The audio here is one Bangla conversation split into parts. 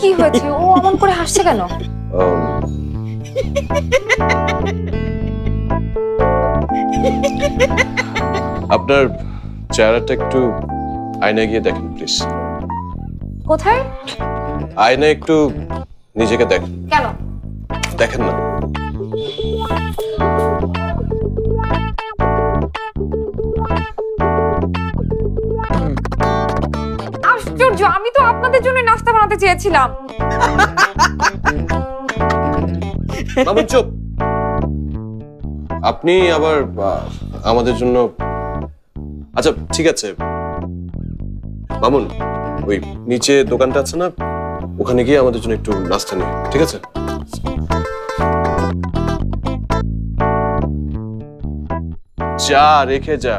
কি হয়েছে? ও অমন করে হাসছে কেন? আপনার চেহারাটা একটু আয়নায় গিয়ে দেখেন প্লিজ। কোথায়? আয়নায় একটু নিজেকে দেখেন। কেন? দেখেন না। আশ্চর্য, আমি তো আপনাদের জন্য নাস্তা বানাতে চেয়েছিলাম। মামুন চুপ। আপনি আবার আমাদের জন্য, আচ্ছা ঠিক আছে মামুন, ওই নিচে দোকানটা আছে না, ওখানে গিয়ে আমাদের জন্য একটু নাস্তা নিয়ে, ঠিক আছে? যা, রেখে যা।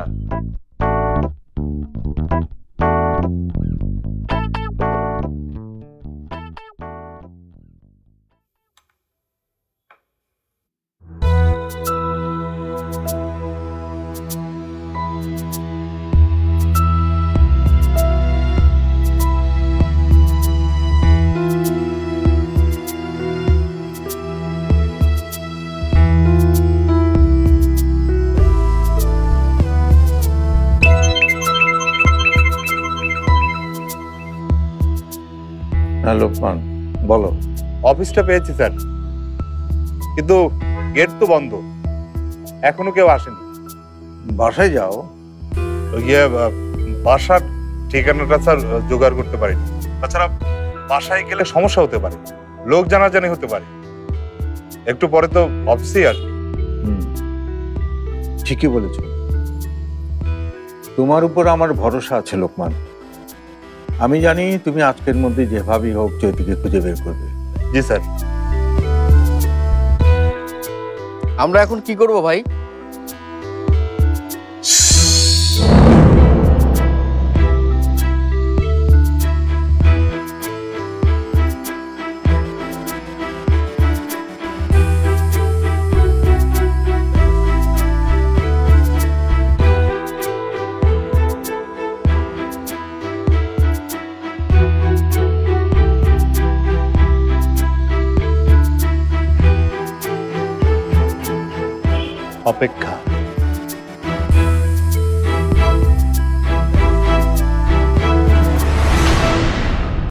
লোকমান, বলো। অফিসটা পেয়েছি স্যার, কিন্তু গেট তো বন্ধ, এখনো কেউ আসেনি। বাসায় যাও। ইয়ে বাসার ঠিকানাটা স্যার জোগাড় করতে পারিনি। তাছাড়া বাসায় গেলে সমস্যা হতে পারে, লোক জানাজানি হতে পারে। একটু পরে তো অফিসেই আসবে। ঠিকই বলেছ, তোমার উপর আমার ভরসা আছে লোকমান। আমি জানি তুমি আজকের মধ্যে যেভাবেই হোক চৈতিকে খুঁজে বের করবে। জি স্যার। আমরা এখন কি করব ভাই? অপেক্ষা।